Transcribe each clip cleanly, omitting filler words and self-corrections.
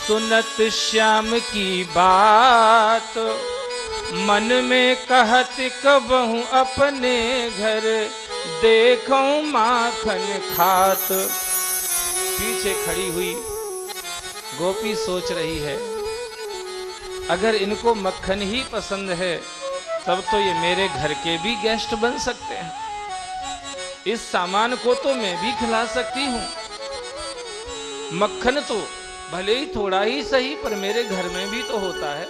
सुनत श्याम की बात, मन में कहत कबहूँ अपने घर, देखो माखन खात। पीछे खड़ी हुई गोपी सोच रही है, अगर इनको मक्खन ही पसंद है तब तो ये मेरे घर के भी गेस्ट बन सकते हैं। इस सामान को तो मैं भी खिला सकती हूँ। मक्खन तो भले ही थोड़ा ही सही पर मेरे घर में भी तो होता है।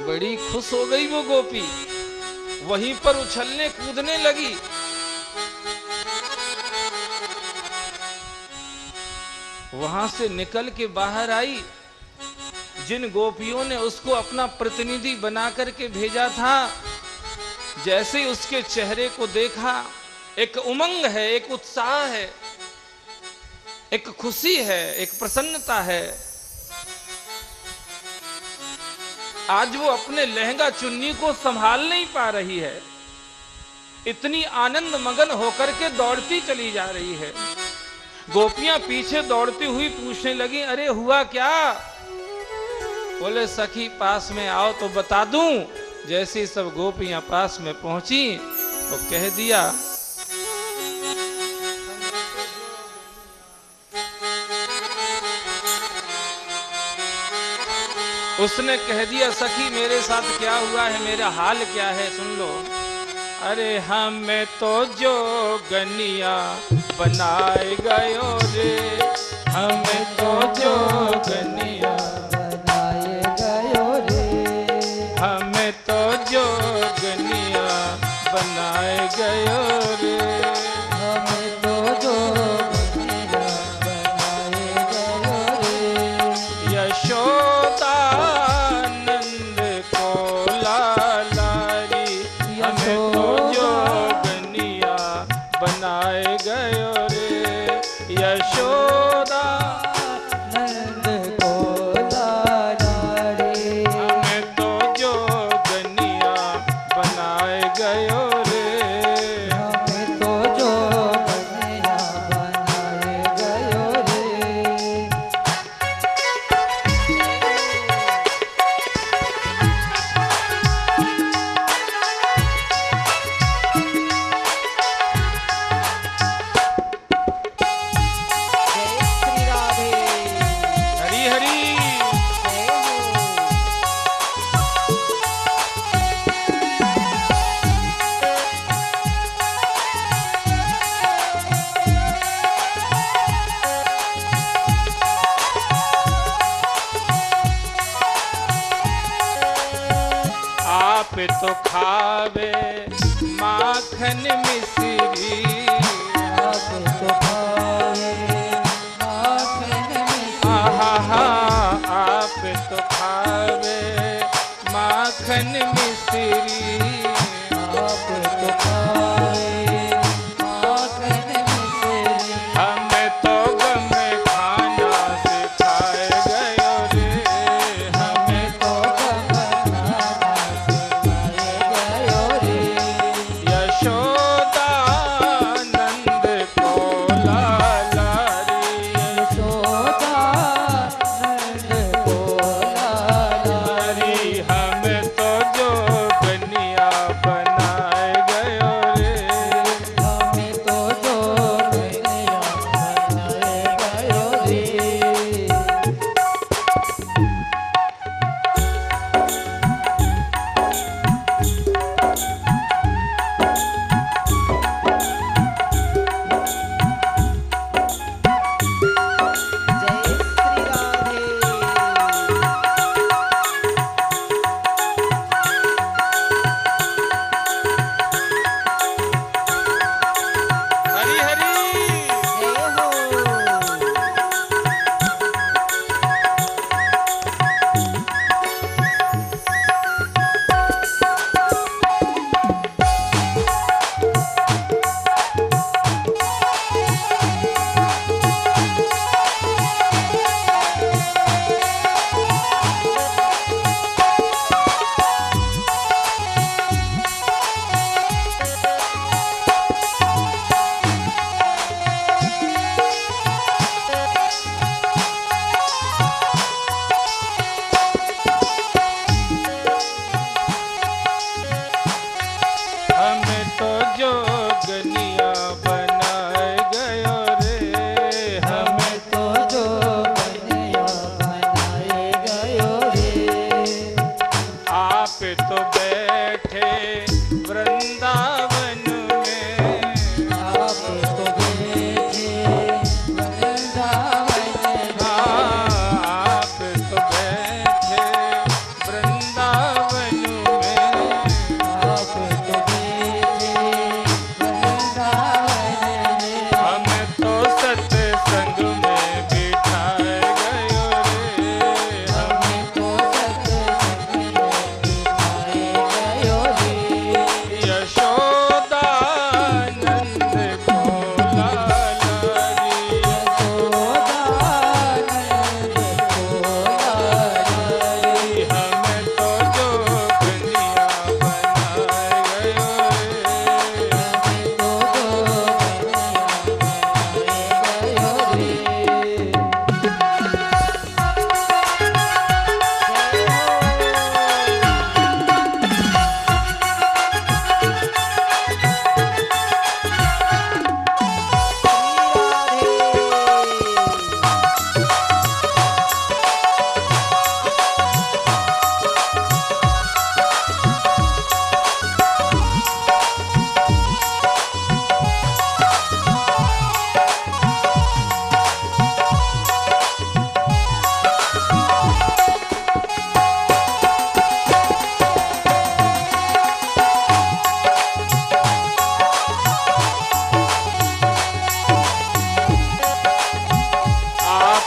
बड़ी खुश हो गई वो गोपी, वहीं पर उछलने कूदने लगी। वहां से निकल के बाहर आई। जिन गोपियों ने उसको अपना प्रतिनिधि बना करके भेजा था, जैसे ही उसके चेहरे को देखा, एक उमंग है, एक उत्साह है, एक खुशी है, एक प्रसन्नता है। आज वो अपने लहंगा चुन्नी को संभाल नहीं पा रही है, इतनी आनंद मगन होकर के दौड़ती चली जा रही है। गोपियां पीछे दौड़ती हुई पूछने लगी, अरे हुआ क्या? बोले सखी पास में आओ तो बता दूं। जैसी सब गोपियां पास में पहुंची तो कह दिया, उसने कह दिया सखी मेरे साथ क्या हुआ है, मेरा हाल क्या है, सुन लो। अरे हमें तो जोगनिया बनाए गयो रे, हमें तो जोगनिया बनाए गयो रे, हमें तो जोगनिया बनाए गयो रे, हमें तो जोगनिया बनाए गयो रे। यशोदा नंद को लालारी, हमें तो जोगनिया बनाए गयो रे। यशोदा नंद को लालारी, हमें तो जोगनिया बनाए गयो रे, हमें तो जोगनिया बनाए गयो रे। हरी हरी आप तो खावे माखन मिश्री, आप तो खावे माखन मिश्री, आहा आप तो खावे माखन मिश्री, आप तो खावे माखन मिश्री। हमें तो गम खाना से खाए गयो रे, हमें तो गम खाना से खाए गयो रे। यशोदा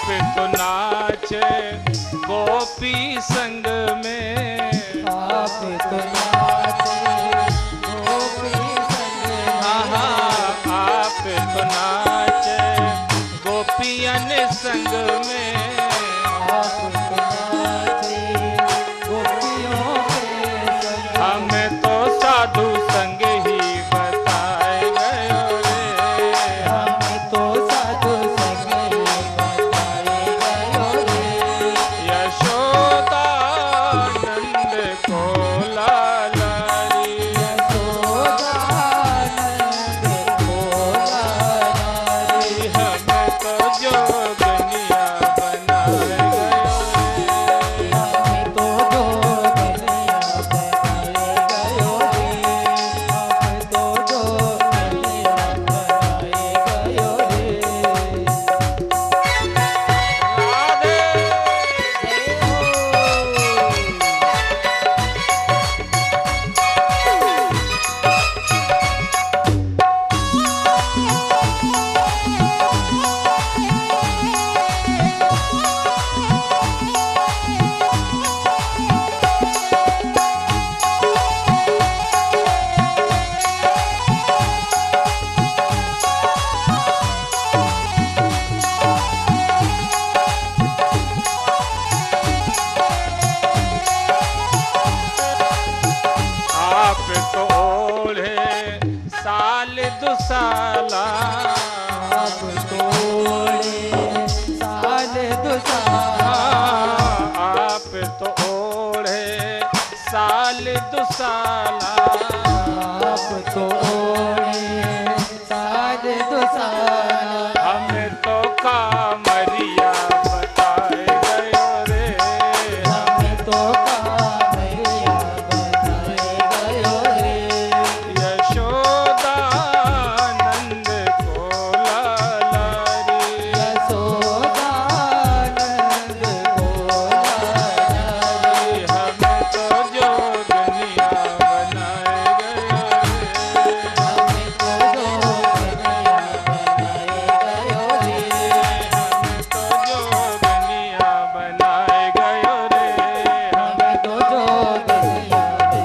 तो नाचे गोपी संग में, आप तो नाचे गोपी संग में, आप तो नाचे गोपियन संग में, आप तो नाचे गोपियों के संग। हमें तो साधु संग ही बताए गयो रे, हमें तो साधु संग ही बताए गयो रे। यशोदा नंद को लालारी, यशोदा नंद को लालारी, हमें तो जोगनिया बनाए गयो रे, हमें तो जोगनिया बनाए गयो रे, हमें तो जोगनिया बनाए गयो रे। राधे आप तो ओढ़े साल दुसाला, आप तोड़े साल दुसाला, आप तो ओढ़े साल दुसाला, आप तोड़े साल दुसाला, हमें तो कामरिया बताए गयो रे, हमें तो कामरिया बताए गयो रे। यशोदा नंद को लालारी, यशोदा नंद को लालारी, हमें तो जोगनिया बनाए गयो रे, हमें तो जोगनिया बनाए गयो रे, हमें तो जोगनिया बनाए गयो रे, हमें तो जोगनिया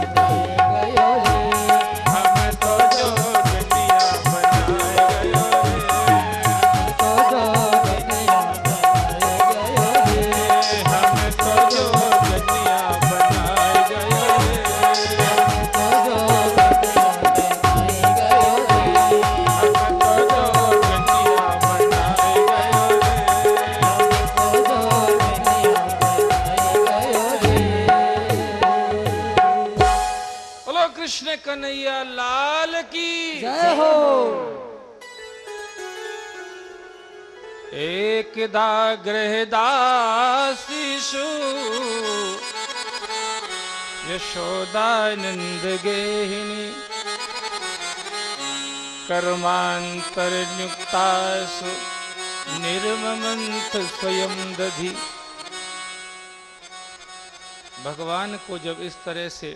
बनाए गयो रे, हमें तो जोगनिया बनाए गयो रे, तो जोगनिया बनाए गयो रे, हमें तो जोगनिया बनाए गयो रे, तो जोगनिया बनाए गयो रे, हमें तो जोगनिया बनाए गयो रे। तो जोगनिया बनाए गयो रे। बोलो कृष्ण कन्हैया लाल की जय हो। एकदा गृहदासीषु यशोदानंद गेहिनी कर्मांतरयुक्तासु निर्ममंथ स्वयं दधि। भगवान को जब इस तरह से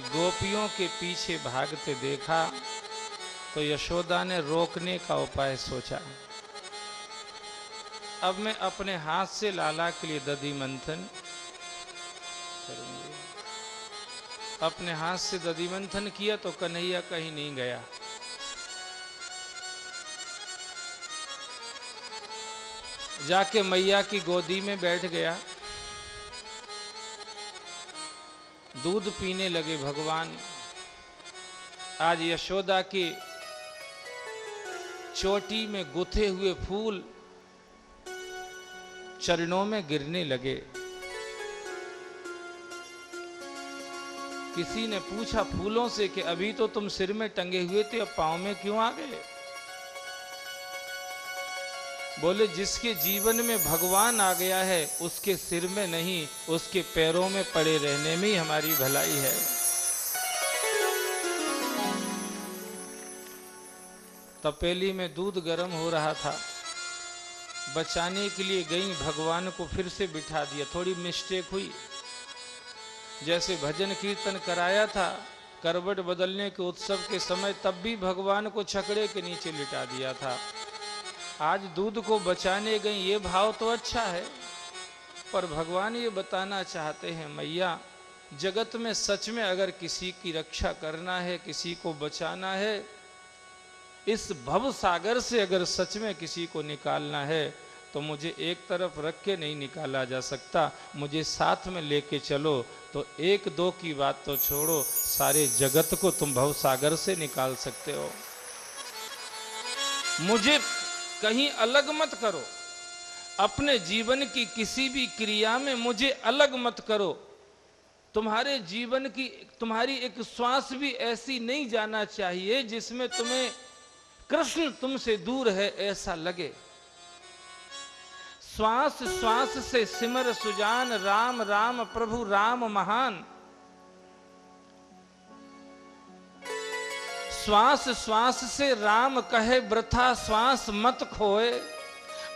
गोपियों के पीछे भागते देखा तो यशोदा ने रोकने का उपाय सोचा। अब मैं अपने हाथ से लाला के लिए दधि मंथन करूंगी। अपने हाथ से दधि मंथन किया तो कन्हैया कहीं नहीं गया। जाके मैया की गोदी में बैठ गया। दूध पीने लगे भगवान। आज यशोदा की चोटी में गुथे हुए फूल चरणों में गिरने लगे। किसी ने पूछा फूलों से कि अभी तो तुम सिर में टंगे हुए थे, अब पांव में क्यों आ गए? बोले जिसके जीवन में भगवान आ गया है उसके सिर में नहीं, उसके पैरों में पड़े रहने में ही हमारी भलाई है। तपेली में दूध गर्म हो रहा था, बचाने के लिए गई, भगवान को फिर से बिठा दिया। थोड़ी मिस्टेक हुई, जैसे भजन कीर्तन कराया था करवट बदलने के उत्सव के समय, तब भी भगवान को छकड़े के नीचे लिटा दिया था। आज दूध को बचाने गई, ये भाव तो अच्छा है, पर भगवान ये बताना चाहते हैं मैया, जगत में सच में अगर किसी की रक्षा करना है, किसी को बचाना है, इस भव सागर से अगर सच में किसी को निकालना है, तो मुझे एक तरफ रख के नहीं निकाला जा सकता, मुझे साथ में लेके चलो। तो एक दो की बात तो छोड़ो, सारे जगत को तुम भव सागर से निकाल सकते हो। मुझे कहीं अलग मत करो, अपने जीवन की किसी भी क्रिया में मुझे अलग मत करो। तुम्हारे जीवन की, तुम्हारी एक श्वास भी ऐसी नहीं जाना चाहिए जिसमें तुम्हें कृष्ण तुमसे दूर है ऐसा लगे। श्वास श्वास से सिमर सुजान, राम राम प्रभु राम महान। श्वास श्वास से राम कहे वृथा श्वास मत खोए।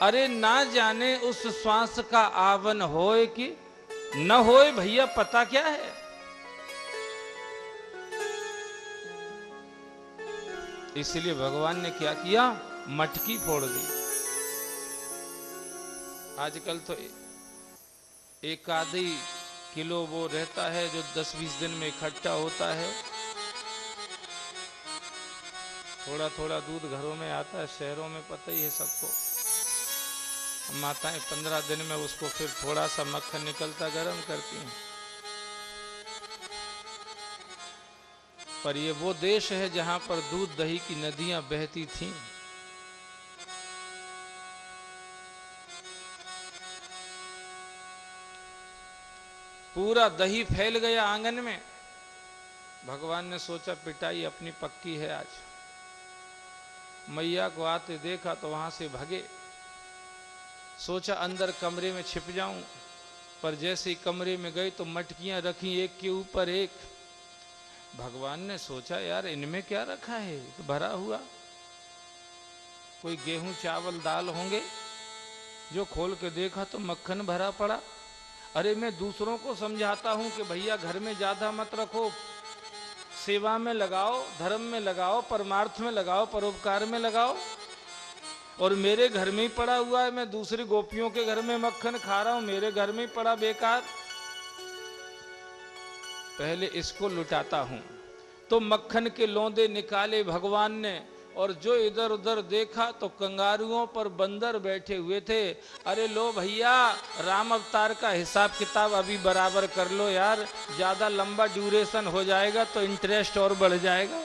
अरे ना जाने उस श्वास का आवन होए कि न होए, भैया पता क्या है। इसलिए भगवान ने क्या किया, मटकी फोड़ दी। आजकल तो एक आधी किलो वो रहता है जो 10-20 दिन में इकट्ठा होता है। थोड़ा थोड़ा दूध घरों में आता है, शहरों में पता ही है सबको। माताएं 15 दिन में उसको फिर थोड़ा सा मक्खन निकलता गर्म करती हैं। पर ये वो देश है जहां पर दूध दही की नदियां बहती थीं। पूरा दही फैल गया आंगन में। भगवान ने सोचा पिटाई अपनी पक्की है आज। मैया को आते देखा तो वहां से भगे। सोचा अंदर कमरे में छिप जाऊं, पर जैसे ही कमरे में गए तो मटकियां रखी एक के ऊपर एक। भगवान ने सोचा यार इनमें क्या रखा है, तो भरा हुआ कोई गेहूं चावल दाल होंगे। जो खोल के देखा तो मक्खन भरा पड़ा। अरे मैं दूसरों को समझाता हूं कि भैया घर में ज्यादा मत रखो, सेवा में लगाओ, धर्म में लगाओ, परमार्थ में लगाओ, परोपकार में लगाओ, और मेरे घर में ही पड़ा हुआ है। मैं दूसरी गोपियों के घर में मक्खन खा रहा हूं, मेरे घर में ही पड़ा बेकार। पहले इसको लुटाता हूं। तो मक्खन के लौंदे निकाले भगवान ने, और जो इधर उधर देखा तो कंगारुओं पर बंदर बैठे हुए थे। अरे लो भैया, राम अवतार का हिसाब किताब अभी बराबर कर लो यार, ज्यादा लंबा ड्यूरेशन हो जाएगा तो इंटरेस्ट और बढ़ जाएगा।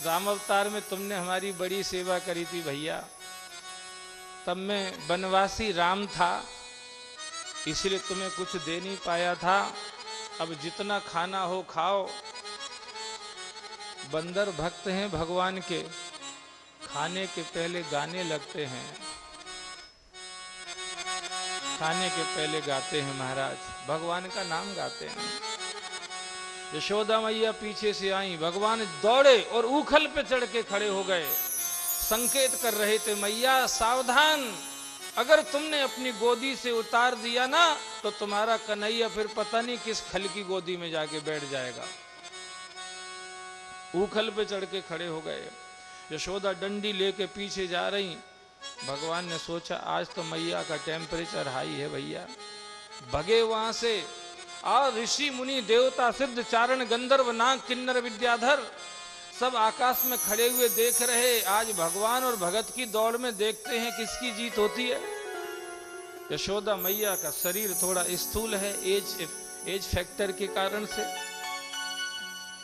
राम अवतार में तुमने हमारी बड़ी सेवा करी थी भैया, तब मैं वनवासी राम था, इसलिए तुम्हें कुछ दे नहीं पाया था। अब जितना खाना हो खाओ। बंदर भक्त हैं भगवान के, खाने के पहले गाने लगते हैं, खाने के पहले गाते हैं महाराज, भगवान का नाम गाते हैं। यशोदा मैया पीछे से आई, भगवान दौड़े और ऊखल पे चढ़ के खड़े हो गए, संकेत कर रहे थे मैया सावधान, अगर तुमने अपनी गोदी से उतार दिया ना तो तुम्हारा कन्हैया फिर पता नहीं किस खल की गोदी में जाके बैठ जाएगा। ऊखल पे चढ़ के खड़े हो गए। यशोदा डंडी लेके पीछे जा रही। भगवान ने सोचा आज तो मैया का टेम्परेचर हाई है भैया, भगे वहां से। और ऋषि मुनि देवता सिद्ध चारण गंधर्व नाग किन्नर विद्याधर सब आकाश में खड़े हुए देख रहे। आज भगवान और भगत की दौड़ में देखते हैं किसकी जीत होती है। यशोदा मैया का शरीर थोड़ा स्थूल है एज फैक्टर के कारण से,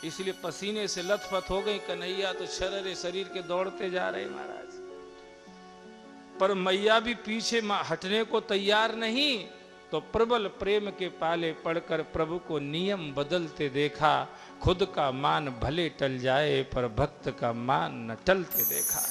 इसलिए पसीने से लथपथ हो गई। कन्हैया तो शरीर शरीर के दौड़ते जा रहे महाराज, पर मैया भी पीछे हटने को तैयार नहीं। तो प्रबल प्रेम के पाले पड़कर प्रभु को नियम बदलते देखा। खुद का मान भले टल जाए पर भक्त का मान न टलते देखा।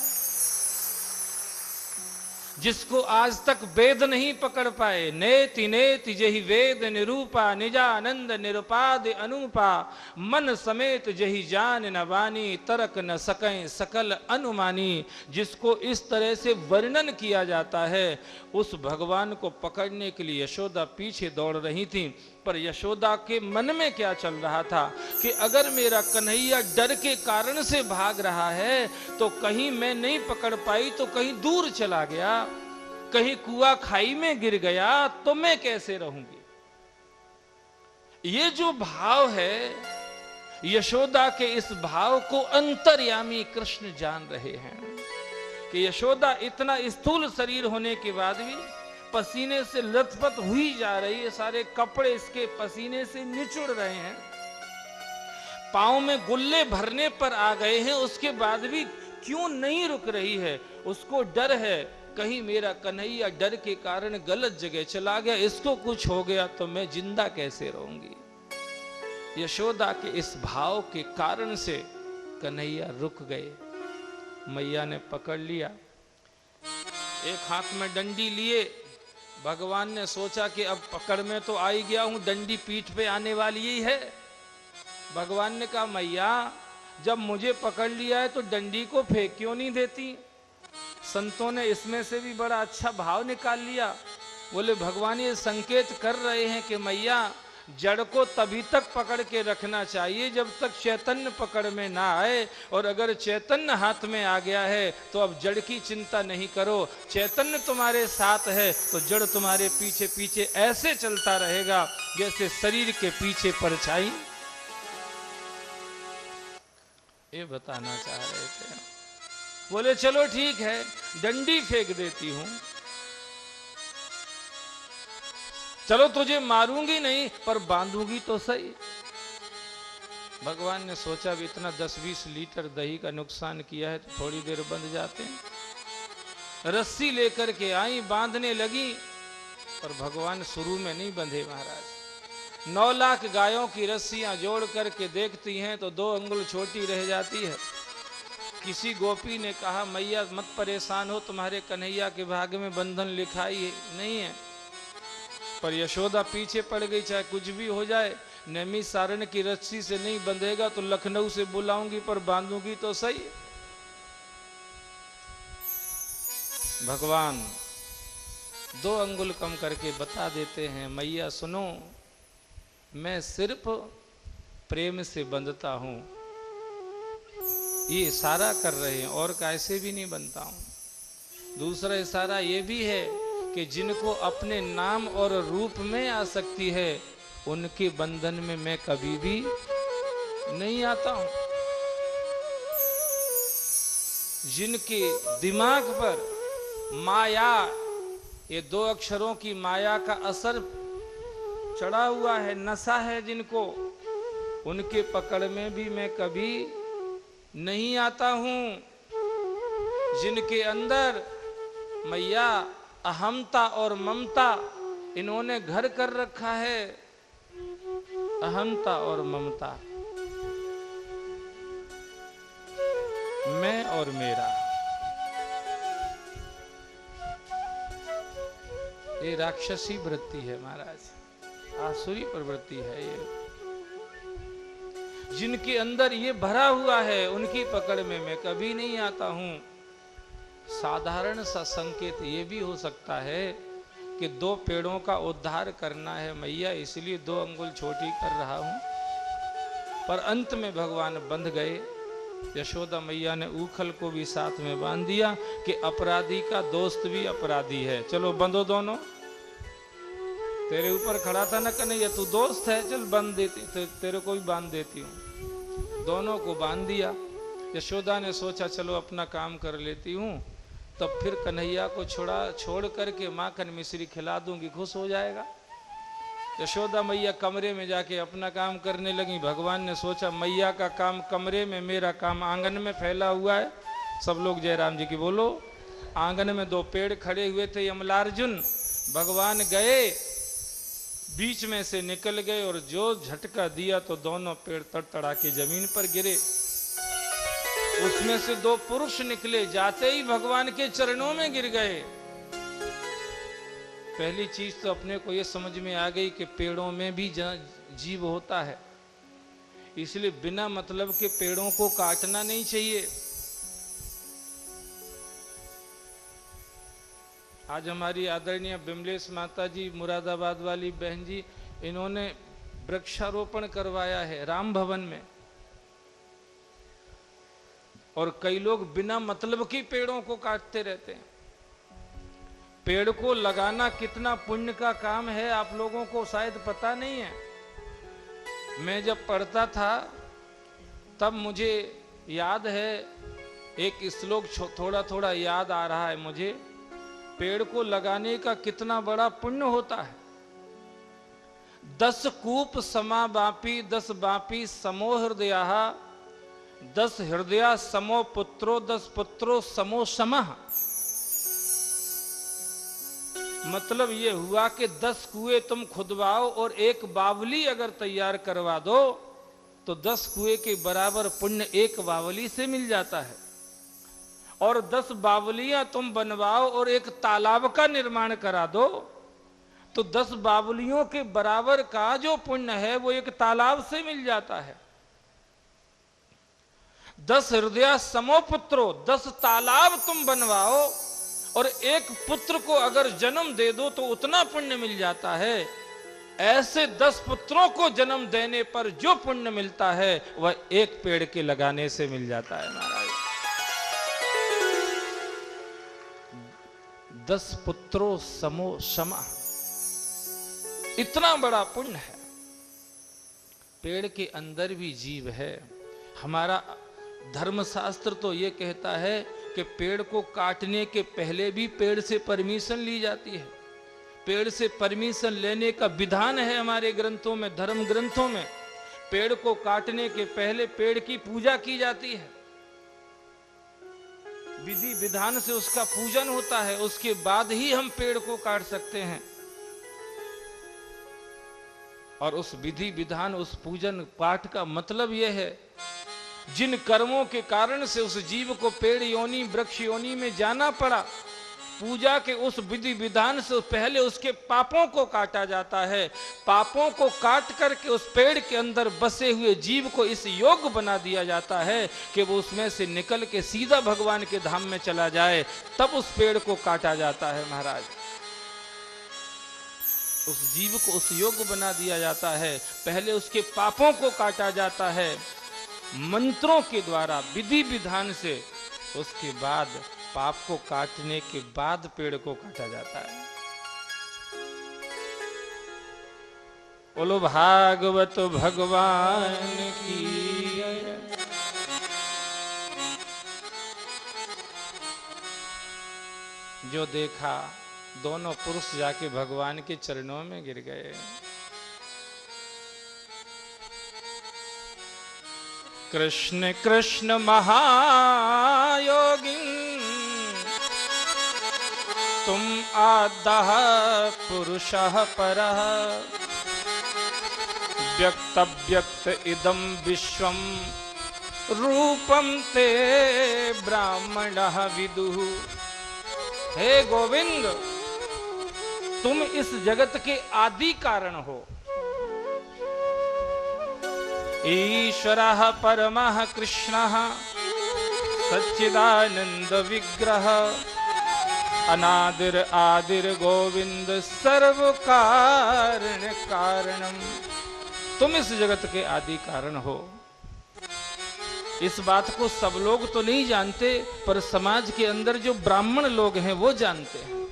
जिसको आज तक वेद नहीं पकड़ पाए। नेति नेति जहि वेद निरूपा, निजानंद निरुपाद अनुपा, मन समेत जहि जान न बानी, तरक न सकें सकल अनुमानी। जिसको इस तरह से वर्णन किया जाता है, उस भगवान को पकड़ने के लिए यशोदा पीछे दौड़ रही थी। पर यशोदा के मन में क्या चल रहा था कि अगर मेरा कन्हैया डर के कारण से भाग रहा है तो कहीं मैं नहीं पकड़ पाई तो कहीं दूर चला गया, कहीं कुआ खाई में गिर गया तो मैं कैसे रहूंगी। ये जो भाव है, यशोदा के इस भाव को अंतर्यामी कृष्ण जान रहे हैं कि यशोदा इतना स्थूल शरीर होने के बाद भी पसीने से लथपथ हुई जा रही है, सारे कपड़े इसके पसीने से निचुड़ रहे हैं, पांव में गुल्ले भरने पर आ गए हैं, उसके बाद भी क्यों नहीं रुक रही है। उसको डर है कहीं मेरा कन्हैया डर के कारण गलत जगह चला गया, इसको कुछ हो गया तो मैं जिंदा कैसे रहूंगी। यशोदा के इस भाव के कारण से कन्हैया रुक गए। मैया ने पकड़ लिया, एक हाथ में डंडी लिए। भगवान ने सोचा कि अब पकड़ में तो आ ही गया हूं, डंडी पीठ पे आने वाली ही है। भगवान ने कहा मैया जब मुझे पकड़ लिया है तो डंडी को फेंक क्यों नहीं देती। संतों ने इसमें से भी बड़ा अच्छा भाव निकाल लिया। बोले भगवान ये संकेत कर रहे हैं कि मैया जड़ को तभी तक पकड़ के रखना चाहिए जब तक चैतन्य पकड़ में ना आए, और अगर चैतन्य हाथ में आ गया है तो अब जड़ की चिंता नहीं करो। चैतन्य तुम्हारे साथ है तो जड़ तुम्हारे पीछे पीछे ऐसे चलता रहेगा जैसे शरीर के पीछे परछाई। ये बताना चाह रहे थे। बोले चलो ठीक है, डंडी फेंक देती हूं, चलो तुझे मारूंगी नहीं पर बांधूंगी तो सही। भगवान ने सोचा भी इतना 10-20 लीटर दही का नुकसान किया है तो थोड़ी देर बंध जाते हैं। रस्सी लेकर के आई, बांधने लगी, पर भगवान शुरू में नहीं बंधे महाराज। 9 लाख गायों की रस्सियां जोड़ करके देखती हैं तो 2 अंगुल छोटी रह जाती है। किसी गोपी ने कहा मैया मत परेशान हो, तुम्हारे कन्हैया के भाग्य में बंधन लिखाई नहीं है। पर यशोदा पीछे पड़ गई, चाहे कुछ भी हो जाए, नैमी सारण की रस्सी से नहीं बंधेगा तो लखनऊ से बुलाऊंगी पर बांधूंगी तो सही। भगवान 2 अंगुल कम करके बता देते हैं मैया सुनो, मैं सिर्फ प्रेम से बंधता हूं, ये इशारा कर रहे हैं और कैसे भी नहीं बनता हूं। दूसरा इशारा ये भी है कि जिनको अपने नाम और रूप में आसक्ति है उनके बंधन में मैं कभी भी नहीं आता हूं। जिनके दिमाग पर माया, ये 2 अक्षरों की माया का असर चढ़ा हुआ है, नशा है जिनको, उनके पकड़ में भी मैं कभी नहीं आता हूं। जिनके अंदर मैया अहमता और ममता इन्होंने घर कर रखा है, अहमता और ममता, मैं और मेरा, ये राक्षसी वृत्ति है महाराज, आसुरी प्रवृत्ति है ये। जिनके अंदर ये भरा हुआ है उनकी पकड़ में मैं कभी नहीं आता हूं। साधारण सा संकेत ये भी हो सकता है कि 2 पेड़ों का उद्धार करना है मैया, इसलिए 2 अंगुल छोटी कर रहा हूं। पर अंत में भगवान बंध गए। यशोदा मैया ने ऊखल को भी साथ में बांध दिया कि अपराधी का दोस्त भी अपराधी है, चलो बंधो दोनों। तेरे ऊपर खड़ा था ना कन्हैया, तू दोस्त है, चल बांध देती, तेरे को भी बांध देती हूँ। दोनों को बांध दिया। यशोदा ने सोचा चलो अपना काम कर लेती हूँ, तब फिर कन्हैया को छोड़ करके माखन मिश्री खिला दूंगी, खुश हो जाएगा। यशोदा मैया कमरे में जाके अपना काम करने लगी। भगवान ने सोचा मैया का काम कमरे में, मेरा काम आंगन में फैला हुआ है। सब लोग जयराम जी की बोलो। आंगन में 2 पेड़ खड़े हुए थे यमलार्जुन। भगवान गए, बीच में से निकल गए और जो झटका दिया तो दोनों पेड़ तड़तड़ा के जमीन पर गिरे। उसमें से 2 पुरुष निकले, जाते ही भगवान के चरणों में गिर गए। पहली चीज तो अपने को ये समझ में आ गई कि पेड़ों में भी जीव होता है, इसलिए बिना मतलब के पेड़ों को काटना नहीं चाहिए। आज हमारी आदरणीय बिमलेश माता जी, मुरादाबाद वाली बहन जी, इन्होंने वृक्षारोपण करवाया है राम भवन में, और कई लोग बिना मतलब के पेड़ों को काटते रहते हैं। पेड़ को लगाना कितना पुण्य का काम है आप लोगों को शायद पता नहीं है। मैं जब पढ़ता था तब मुझे याद है, एक श्लोक थोड़ा थोड़ा याद आ रहा है मुझे, पेड़ को लगाने का कितना बड़ा पुण्य होता है। 10 कूप समा बापी 10 बापी समो हृदया 10 हृदया समो पुत्रो 10 पुत्रो समो समः। मतलब ये हुआ कि 10 कुएं तुम खुदवाओ और एक बावली अगर तैयार करवा दो तो 10 कुएं के बराबर पुण्य एक बावली से मिल जाता है, और 10 बावलियां तुम बनवाओ और एक तालाब का निर्माण करा दो तो 10 बावलियों के बराबर का जो पुण्य है वो एक तालाब से मिल जाता है। 10 हृदय समो पुत्रो 10 तालाब तुम बनवाओ और एक पुत्र को अगर जन्म दे दो तो उतना पुण्य मिल जाता है। ऐसे 10 पुत्रों को जन्म देने पर जो पुण्य मिलता है वह एक पेड़ के लगाने से मिल जाता है महाराज। 10 पुत्रों समो समा, इतना बड़ा पुण्य है। पेड़ के अंदर भी जीव है। हमारा धर्मशास्त्र तो ये कहता है कि पेड़ को काटने के पहले भी पेड़ से परमिशन ली जाती है। पेड़ से परमिशन लेने का विधान है हमारे ग्रंथों में, धर्म ग्रंथों में। पेड़ को काटने के पहले पेड़ की पूजा की जाती है, विधि विधान से उसका पूजन होता है, उसके बाद ही हम पेड़ को काट सकते हैं। और उस विधि विधान, उस पूजन पाठ का मतलब यह है, जिन कर्मों के कारण से उस जीव को पेड़ योनि वृक्ष योनि में जाना पड़ा, पूजा के उस विधि विधान से पहले उसके पापों को काटा जाता है। पापों को काट करके उस पेड़ के अंदर बसे हुए जीव को इस योग्य बना दिया जाता है कि वो उसमें से निकल के सीधा भगवान के धाम में चला जाए, तब उस पेड़ को काटा जाता है महाराज। उस जीव को उस योग्य बना दिया जाता है, पहले उसके पापों को काटा जाता है मंत्रों के द्वारा, विधि विधान से। उसके बाद पाप को काटने के बाद पेड़ को काटा जाता है। बोलो भागवत भगवान की। जो देखा, दोनों पुरुष जाके भगवान के चरणों में गिर गए। कृष्ण कृष्ण महायोगिन तुम आदः पुरुषः परः व्यक्त व्यक्त इदं विश्वम रूपम ते ब्राह्मणः विदुः। हे गोविंद, तुम इस जगत के आदि कारण हो। ईश्वरः परमः कृष्णः सच्चिदानंद विग्रह अनादिर आदिर गोविंद सर्व कारण कारणम। तुम इस जगत के आदि कारण हो। इस बात को सब लोग तो नहीं जानते, पर समाज के अंदर जो ब्राह्मण लोग हैं वो जानते हैं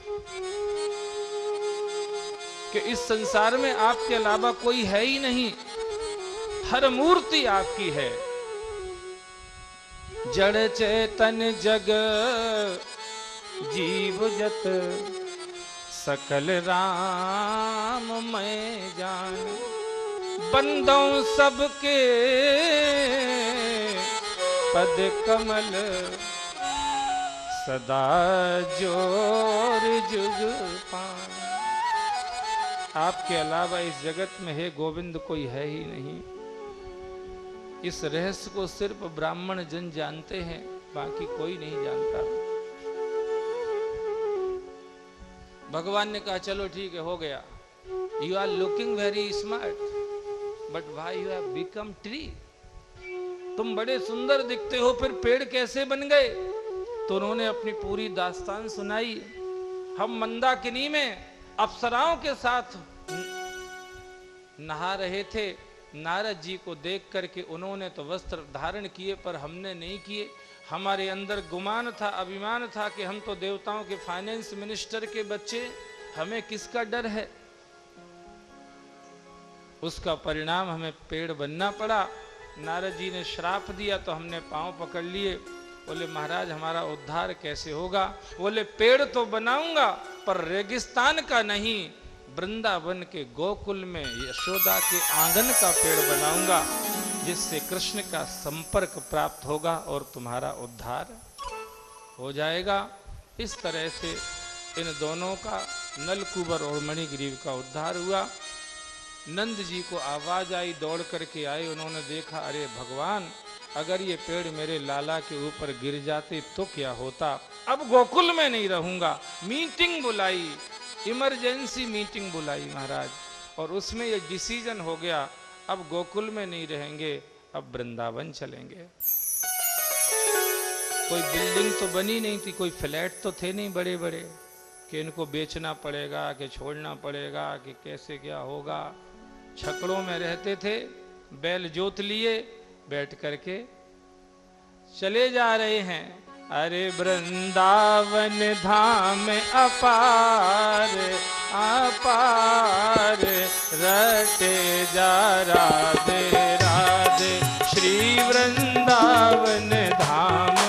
कि इस संसार में आपके अलावा कोई है ही नहीं, हर मूर्ति आपकी है। जड़ चेतन जग जीव जत सकल राम मैं जान। बंदों सबके पद कमल सदा जोर जुग पान। आपके अलावा इस जगत में हे गोविंद कोई है ही नहीं। इस रहस्य को सिर्फ ब्राह्मण जन जानते हैं, बाकी कोई नहीं जानता। भगवान ने कहा चलो ठीक है, हो गया। You are looking very smart but why you have become tree. तुम बड़े सुंदर दिखते हो, फिर पेड़ कैसे बन गए? तो उन्होंने अपनी पूरी दास्तान सुनाई। हम मंदाकिनी में अप्सराओं के साथ नहा रहे थे। नारद जी को देख करके उन्होंने तो वस्त्र धारण किए, पर हमने नहीं किए। हमारे अंदर गुमान था, अभिमान था कि हम तो देवताओं के फाइनेंस मिनिस्टर के बच्चे, हमें किसका डर है। उसका परिणाम हमें पेड़ बनना पड़ा। नारद जी ने श्राप दिया तो हमने पांव पकड़ लिए। बोले महाराज हमारा उद्धार कैसे होगा? बोले पेड़ तो बनाऊंगा पर रेगिस्तान का नहीं, वृंदावन के गोकुल में यशोदा के आंगन का पेड़ बनाऊंगा, जिससे कृष्ण का संपर्क प्राप्त होगा और तुम्हारा उद्धार हो जाएगा। इस तरह से इन दोनों का, नलकुबर और मणिग्रीव का उद्धार हुआ। नंद जी को आवाज आई, दौड़ करके आए। उन्होंने देखा, अरे भगवान, अगर ये पेड़ मेरे लाला के ऊपर गिर जाते तो क्या होता? अब गोकुल में नहीं रहूंगा। मीटिंग बुलाई, इमरजेंसी मीटिंग बुलाई महाराज, और उसमें ये डिसीजन हो गया, अब गोकुल में नहीं रहेंगे, अब वृंदावन चलेंगे। कोई बिल्डिंग तो बनी नहीं थी, कोई फ्लैट तो थे नहीं बड़े बड़े कि इनको बेचना पड़ेगा, कि छोड़ना पड़ेगा, कि कैसे क्या होगा। छकड़ों में रहते थे, बैल जोत लिए, बैठ करके चले जा रहे हैं। अरे वृंदावन धाम अपार अपार, रटे जा राधे राधे, श्री वृंदावन धाम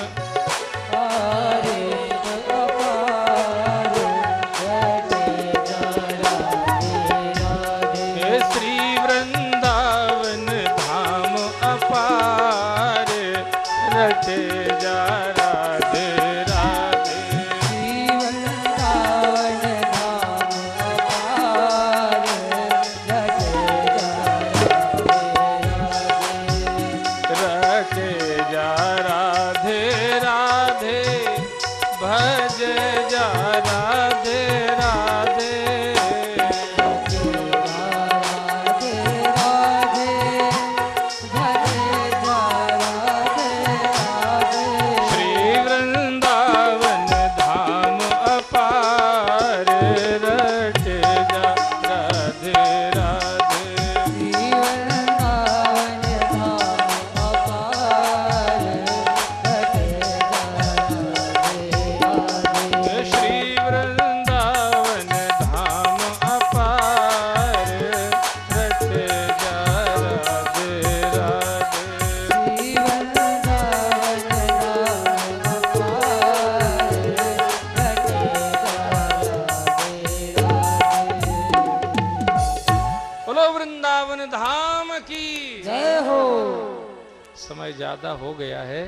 ज्यादा हो गया है,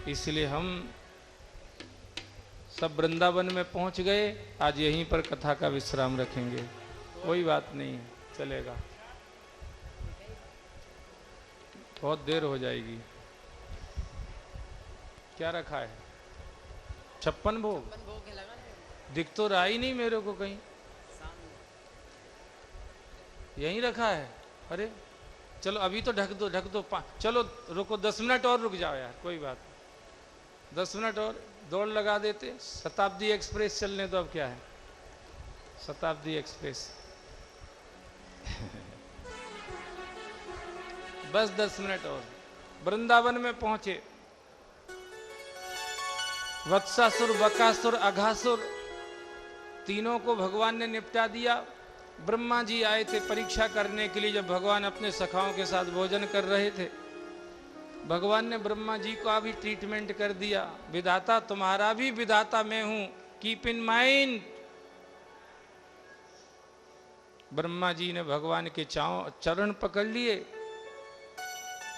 इसलिए हम सब वृंदावन में पहुंच गए। आज यहीं पर कथा का विश्राम रखेंगे, कोई बात नहीं, चलेगा। बहुत देर हो जाएगी। क्या रखा है? 56 भोग दिख तो रहा ही नहीं मेरे को कहीं। यहीं रखा है? अरे चलो अभी तो ढक दो, ढक दो। चलो रुको, 10 मिनट और रुक जाओ यार, कोई बात। 10 मिनट और दौड़ लगा देते। शताब्दी एक्सप्रेस चलने दो। अब क्या है, शताब्दी एक्सप्रेस बस 10 मिनट और। वृंदावन में पहुंचे। वत्सासुर, बकासुर, अघासुर, तीनों को भगवान ने निपटा दिया। ब्रह्मा जी आए थे परीक्षा करने के लिए, जब भगवान अपने सखाओं के साथ भोजन कर रहे थे। भगवान ने ब्रह्मा जी को भी ट्रीटमेंट कर दिया। विधाता तुम्हारा भी विधाता मैं हूं, keep in mind. Brahma ji ने भगवान के चरण पकड़ लिए।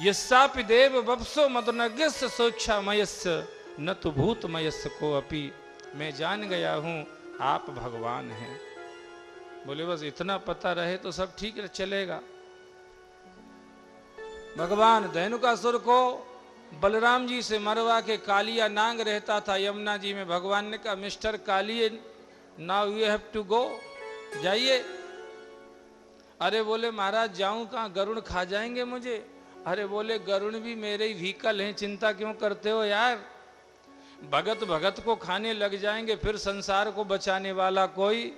यस्सापि देव वप्सो मदनग्यस्य सोच्छामयस्य न तो भूतमयस्य को अपि। मैं जान गया हूं आप भगवान हैं। बोले बस इतना पता रहे तो सब ठीक चलेगा। भगवान धेनुकासुर को बलराम जी से मरवा के कालिया नांग रहता था यमुना जी में। भगवान ने कहा mister Kaliya now you have to go, जाइए। अरे बोले महाराज जाऊं कहाँ, गरुड़ खा जाएंगे मुझे। अरे बोले गरुड़ भी मेरे ही व्हीकल हैं, चिंता क्यों करते हो यार। भगत भगत को खाने लग जाएंगे, फिर संसार को बचाने वाला कोई।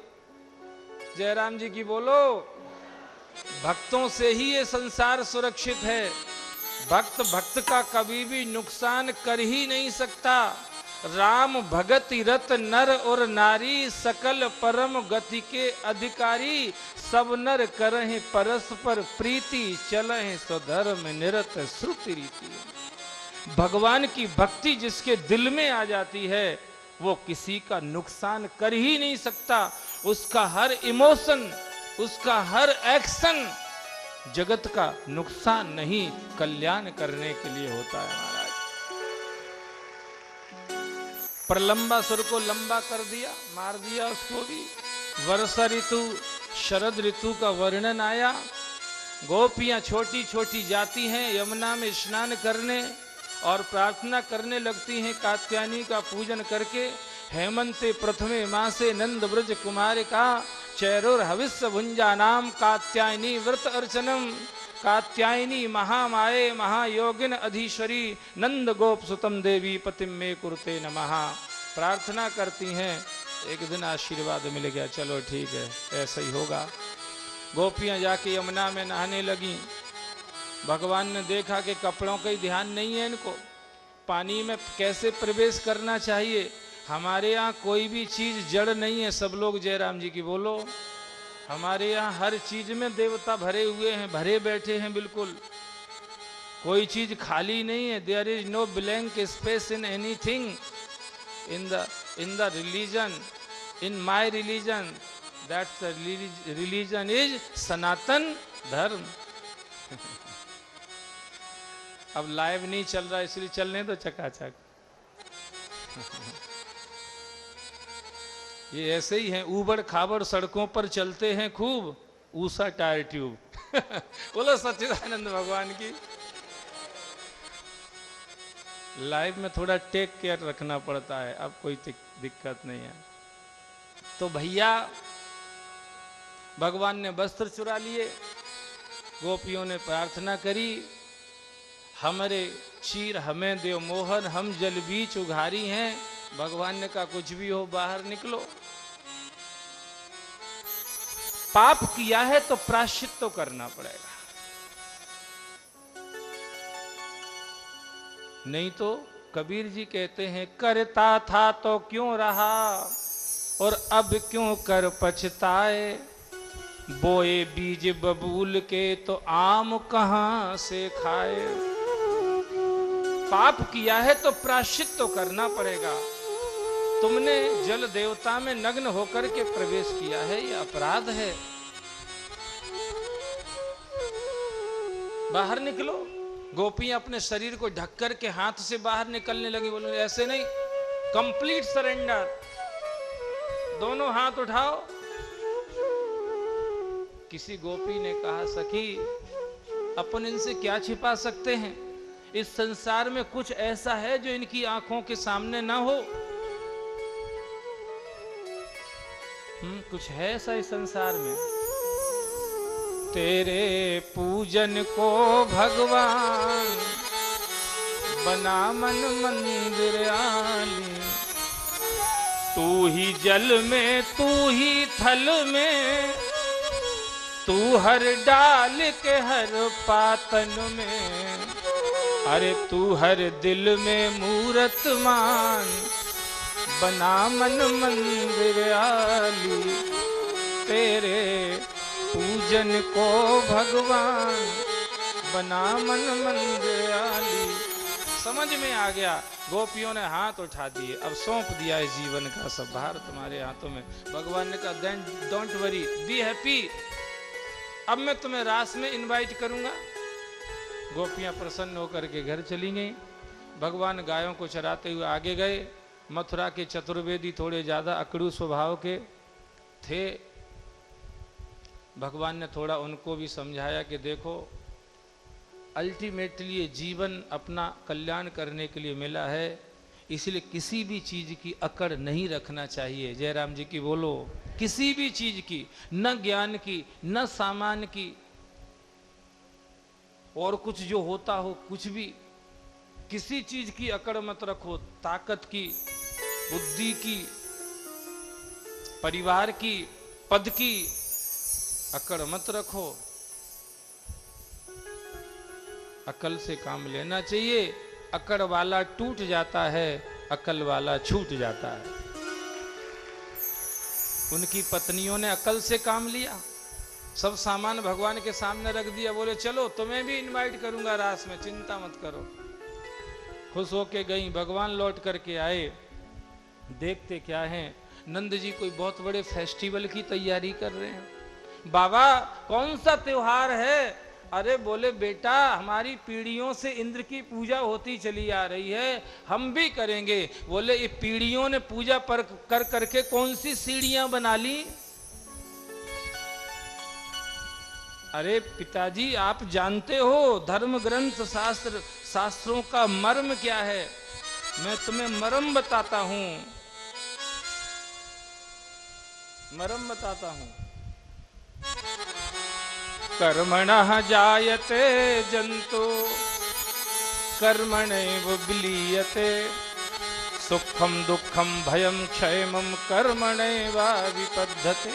जयराम जी की बोलो। भक्तों से ही ये संसार सुरक्षित है। भक्त भक्त का कभी भी नुकसान कर ही नहीं सकता। राम भगत रत नर और नारी, सकल परम गति के अधिकारी। सब नर करहि परस्पर प्रीति, चलहि स्वधर्म निरत श्रुति रीति। भगवान की भक्ति जिसके दिल में आ जाती है वो किसी का नुकसान कर ही नहीं सकता। उसका हर इमोशन, उसका हर एक्शन जगत का नुकसान नहीं, कल्याण करने के लिए होता है महाराज। प्रलंबासुर को लंबा कर दिया, मार दिया उसको भी। वर्षा ऋतु शरद ऋतु का वर्णन आया। गोपियां छोटी छोटी जाती हैं यमुना में स्नान करने और प्रार्थना करने लगती हैं कात्यायनी का पूजन करके। हेमंते प्रथमे मासे नंद ब्रज कुमार का, चैरोर हविष्य भुंजा नाम कात्यायनी व्रत अर्चनम। कात्यायनी महामाये महायोगिन अधीश्वरी, नंद गोप सुतम देवी पतिम में कुरुते नमः। प्रार्थना करती हैं, एक दिन आशीर्वाद मिल गया, चलो ठीक है ऐसा ही होगा। गोपियां जाके यमुना में नहाने लगी। भगवान ने देखा कि कपड़ों का ही ध्यान नहीं है इनको, पानी में कैसे प्रवेश करना चाहिए। हमारे यहाँ कोई भी चीज जड़ नहीं है, सब लोग जयराम जी की बोलो। हमारे यहाँ हर चीज में देवता भरे हुए हैं, भरे बैठे हैं, बिल्कुल कोई चीज खाली नहीं है। There is no blank space in anything in the religion, in my religion, that's the religion is Sanatan Dharma. अब लाइव नहीं चल रहा इसलिए चलने दो चकाचक। ये ऐसे ही हैं, ऊबड़ खाबड़ सड़कों पर चलते हैं खूब, ऊषा टायर ट्यूब। बोलो सच्चिदानंद भगवान की। लाइफ में थोड़ा टेक केयर रखना पड़ता है, अब कोई दिक्कत नहीं है। तो भैया भगवान ने वस्त्र चुरा लिए, गोपियों ने प्रार्थना करी, हमरे चीर हमें देव मोहन, हम जल बीच उघारी हैं। भगवान ने कहा कुछ भी हो बाहर निकलो। पाप किया है तो प्रायश्चित तो करना पड़ेगा, नहीं तो कबीर जी कहते हैं करता था तो क्यों रहा और अब क्यों कर पछताए। बोए बीज बबूल के तो आम कहां से खाए। पाप किया है तो प्रायश्चित तो करना पड़ेगा। तुमने जल देवता में नग्न होकर के प्रवेश किया है, यह अपराध है। बाहर निकलो। गोपियां अपने शरीर को ढक कर के हाथ से बाहर निकलने लगी। बोलो ऐसे नहीं, कंप्लीट सरेंडर। दोनों हाथ उठाओ। किसी गोपी ने कहा सखी अपन इनसे क्या छिपा सकते हैं, इस संसार में कुछ ऐसा है जो इनकी आंखों के सामने ना हो। कुछ है ऐसा इस संसार में। तेरे पूजन को भगवान बना मन मंदिर आली। तू ही जल में, तू ही थल में, तू हर डाल के हर पातन में। अरे तू हर दिल में मूरत मान, बना मन मंदिर आली। तेरे पूजन को भगवान बना मन मंदिर आली। समझ में आ गया। गोपियों ने हाथ उठा दिए, अब सौंप दिया है जीवन का सब भार तुम्हारे हाथों में। भगवान ने कहा then don't worry, be happy. अब मैं तुम्हें रास में इनवाइट करूंगा। गोपियां प्रसन्न होकर के घर चली गईं। भगवान गायों को चराते हुए आगे गए। मथुरा के चतुर्वेदी थोड़े ज्यादा अकड़ू स्वभाव के थे। भगवान ने थोड़ा उनको भी समझाया कि देखो अल्टीमेटली ये जीवन अपना कल्याण करने के लिए मिला है, इसलिए किसी भी चीज की अकड़ नहीं रखना चाहिए। जयराम जी की बोलो। किसी भी चीज की, न ज्ञान की, न सामान की, और कुछ जो होता हो, कुछ भी, किसी चीज की अकड़ मत रखो। ताकत की, बुद्धि की, परिवार की, पद की अकड़ मत रखो। अकल से काम लेना चाहिए। अकड़ वाला टूट जाता है, अकल वाला छूट जाता है। उनकी पत्नियों ने अकल से काम लिया, सब सामान भगवान के सामने रख दिया, बोले चलो तुम्हें भी इनवाइट करूंगा रास में, चिंता मत करो। खुश होके गई, भगवान लौट करके आए। देखते क्या है, नंद जी कोई बहुत बड़े फेस्टिवल की तैयारी कर रहे हैं। बाबा कौन सा त्योहार है? अरे बोले बेटा हमारी पीढ़ियों से इंद्र की पूजा होती चली आ रही है, हम भी करेंगे। बोले ये पीढ़ियों ने पूजा पर कर करके कौन सी सीढ़ियां बना ली? अरे पिताजी आप जानते हो धर्म ग्रंथ शास्त्रों का मर्म क्या है? मैं तुम्हें मर्म बताता हूं, मर्म बताता हूं। कर्मणः जायते जंतु कर्मणैव विलीयते, सुखम दुखम भयम क्षयमं कर्मणैवाभिपद्यते।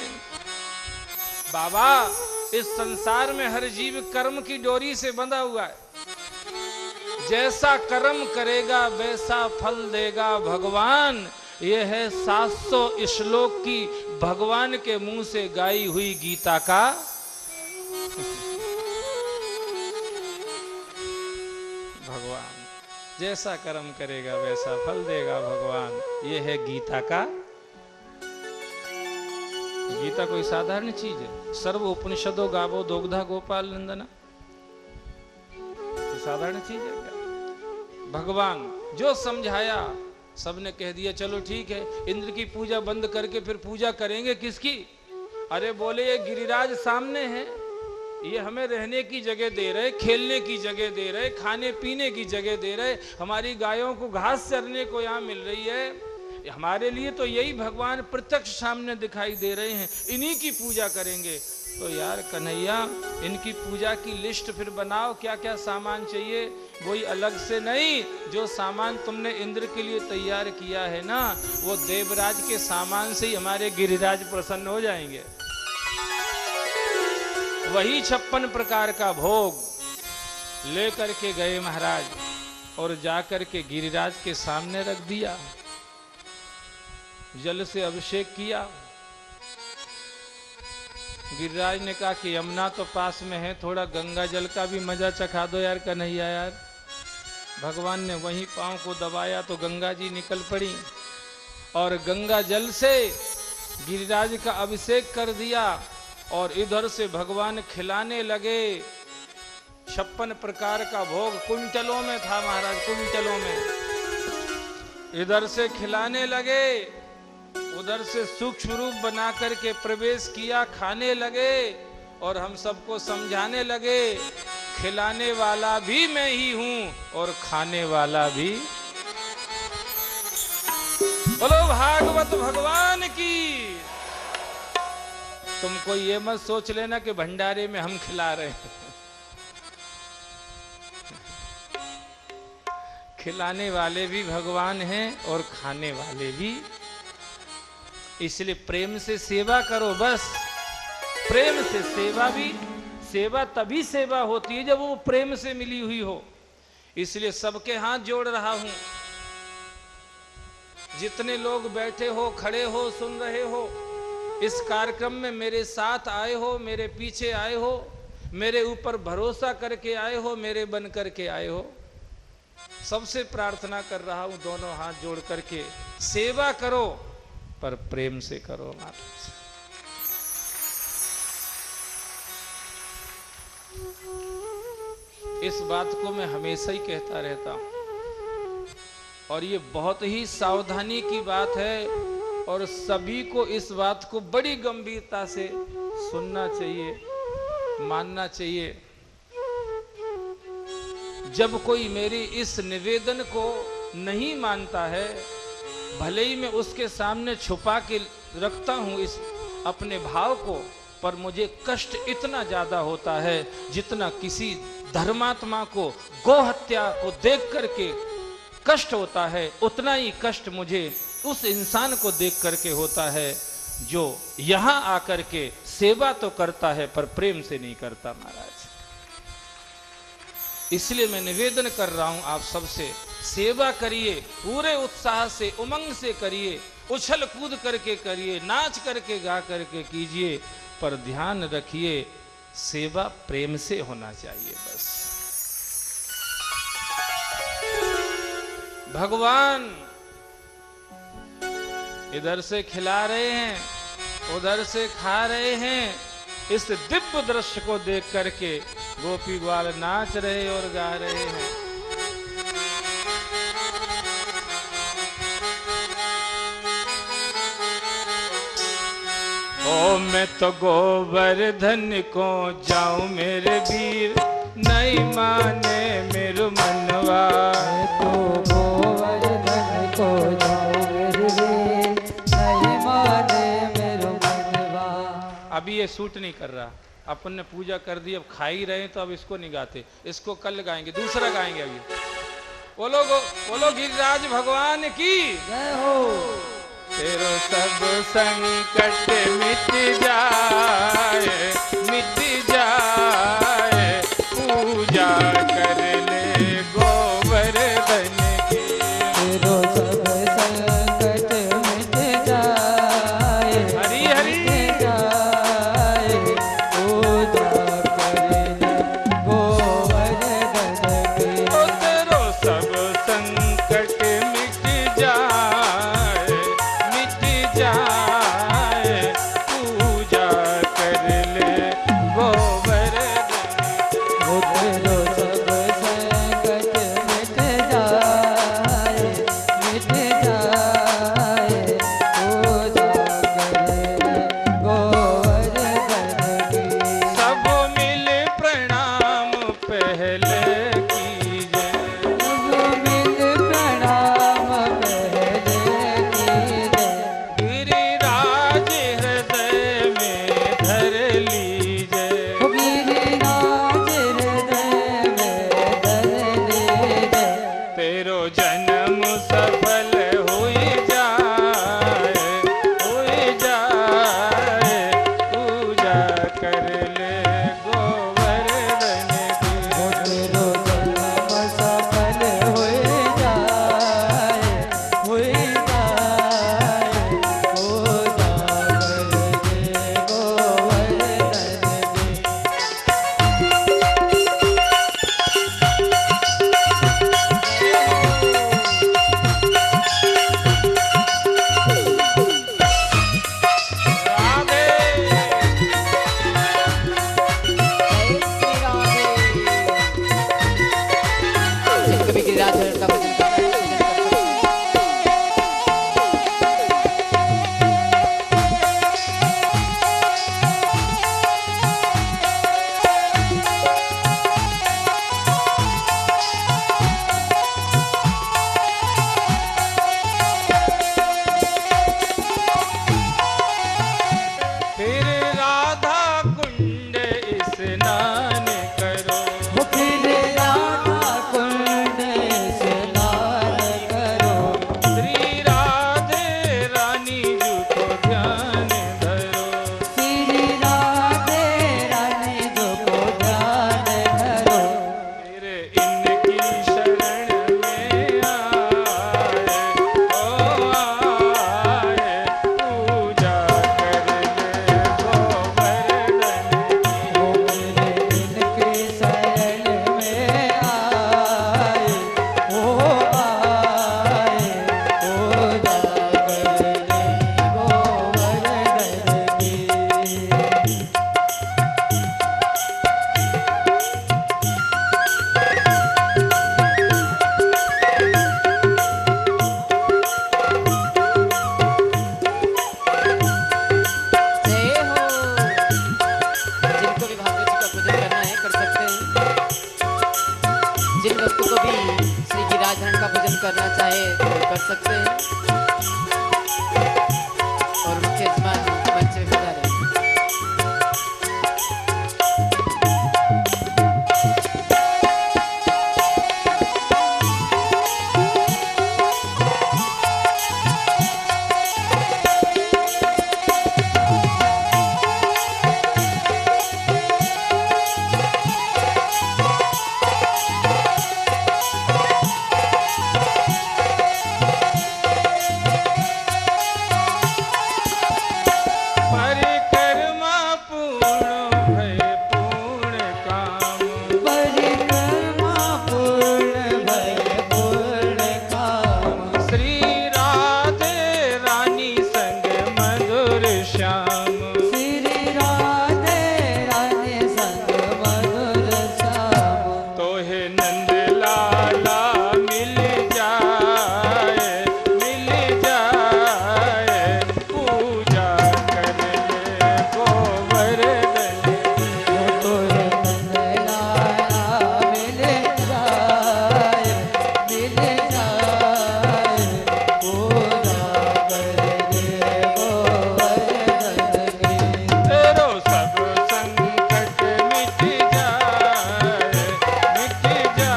बाबा इस संसार में हर जीव कर्म की डोरी से बंधा हुआ है। जैसा कर्म करेगा वैसा फल देगा भगवान। यह है 700 श्लोक की भगवान के मुंह से गाई हुई गीता का भगवान जैसा कर्म करेगा वैसा फल देगा भगवान। यह है गीता का। गीता कोई साधारण चीज है? सर्व उपनिषदों गावो दोग्धा गोपाल नंदना, साधारण चीज है क्या? भगवान जो समझाया सबने कह दिया चलो ठीक है। इंद्र की पूजा बंद करके फिर पूजा करेंगे किसकी? अरे बोले ये गिरिराज सामने है, ये हमें रहने की जगह दे रहे, खेलने की जगह दे रहे, खाने पीने की जगह दे रहे, हमारी गायों को घास चरने को यहाँ मिल रही है। हमारे लिए तो यही भगवान प्रत्यक्ष सामने दिखाई दे रहे हैं, इन्हीं की पूजा करेंगे। तो यार कन्हैया इनकी पूजा की लिस्ट फिर बनाओ, क्या क्या सामान चाहिए। वही अलग से नहीं, जो सामान तुमने इंद्र के लिए तैयार किया है ना, वो देवराज के सामान से ही हमारे गिरिराज प्रसन्न हो जाएंगे। वही 56 प्रकार का भोग लेकर के गए महाराज, और जाकर के गिरिराज के सामने रख दिया। जल से अभिषेक किया। गिरिराज ने कहा कि यमुना तो पास में है, थोड़ा गंगा जल का भी मजा चखा दो यार कन्हैया यार। भगवान ने वहीं पांव को दबाया तो गंगा जी निकल पड़ी, और गंगा जल से गिरिराज का अभिषेक कर दिया। और इधर से भगवान खिलाने लगे। 56 प्रकार का भोग कुंटलों में था महाराज, कुंटलों में। इधर से खिलाने लगे, उधर से सूक्ष्म रूप बना करके प्रवेश किया, खाने लगे और हम सबको समझाने लगे खिलाने वाला भी मैं ही हूं और खाने वाला भी। बोलो भागवत भगवान की। तुमको ये मत सोच लेना कि भंडारे में हम खिला रहे हैं। खिलाने वाले भी भगवान हैं और खाने वाले भी। इसलिए प्रेम से सेवा करो, बस प्रेम से सेवा भी। सेवा तभी सेवा होती है जब वो प्रेम से मिली हुई हो। इसलिए सबके हाथ जोड़ रहा हूं, जितने लोग बैठे हो, खड़े हो, सुन रहे हो, इस कार्यक्रम में मेरे साथ आए हो, मेरे पीछे आए हो, मेरे ऊपर भरोसा करके आए हो, मेरे बन करके आए हो, सबसे प्रार्थना कर रहा हूं दोनों हाथ जोड़ करके सेवा करो, पर प्रेम से करो। इस बात को मैं हमेशा ही कहता रहता हूं, और ये बहुत ही सावधानी की बात है, और सभी को इस बात को बड़ी गंभीरता से सुनना चाहिए, मानना चाहिए। जब कोई मेरी इस निवेदन को नहीं मानता है, भले ही मैं उसके सामने छुपा के रखता हूं इस अपने भाव को, पर मुझे कष्ट इतना ज्यादा होता है जितना किसी धर्मात्मा को गौ हत्या को देख करके कष्ट होता है, उतना ही कष्ट मुझे उस इंसान को देख करके होता है जो यहां आकर के सेवा तो करता है पर प्रेम से नहीं करता महाराज। इसलिए मैं निवेदन कर रहा हूं आप सबसे, सेवा करिए, पूरे उत्साह से उमंग से करिए, उछल कूद करके करिए, नाच करके गा करके कीजिए, पर ध्यान रखिए सेवा प्रेम से होना चाहिए। बस भगवान इधर से खिला रहे हैं, उधर से खा रहे हैं, इस दिव्य दृश्य को देख करके गोपी ग्वाल नाच रहे और गा रहे हैं। ओ मैं तो गोवर्धन को जाऊं मेरे वीर, नहीं माने मेरो मनवा। मैं तो गोवर्धन को जाऊं मेरे वीर, नहीं माने मेरो मनवा। अभी ये सूट नहीं कर रहा, अपन ने पूजा कर दी, अब खा ही रहे तो अब इसको नहीं गाते, इसको कल गाएंगे, दूसरा गाएंगे अभी। बोलो गिरिराज भगवान की जय हो। तेरो सब संकट मिट जाए, मिट जाए, पूजा कर ले गोवर्धन की। तेरो सब संकट मिट जाए, हरि हरि मिट जाए, पूजा कर ले गोवर्धन की। ओ तेरो सब संकट मिट जाए, मिट जाए, पूजा कर ले सकते हैं और मुख्य यजमान मंच में पधारे। परिक्रमा पूर्ण भय पूर्ण काम। परिक्रमा पूर्ण भय पूर्ण काम। श्री राधे रानी संग मधुर श्याम। श्री राधे रानी संग मधुर श्याम। तोहे नंद लाला मिल जाए पूजा कर ले गोवर्धन की। तोरे नंद लाला मिल जाए पूजा करेंगे गोवर्धन की। तेरो सब संकट मिट जाए पूजा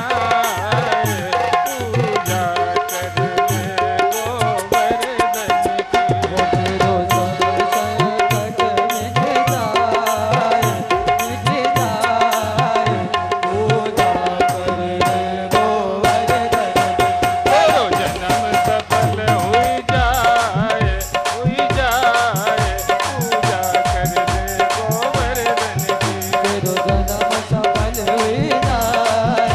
कर ले गोवर्धन की। तेरो सब संकट मिट जाए पूजा करेंगे गोवर्धन की। तेरो जन्म सफल हुई जाए पूजा कर ले गोवर्धन की। तेरो जन्म सफल हुई जाए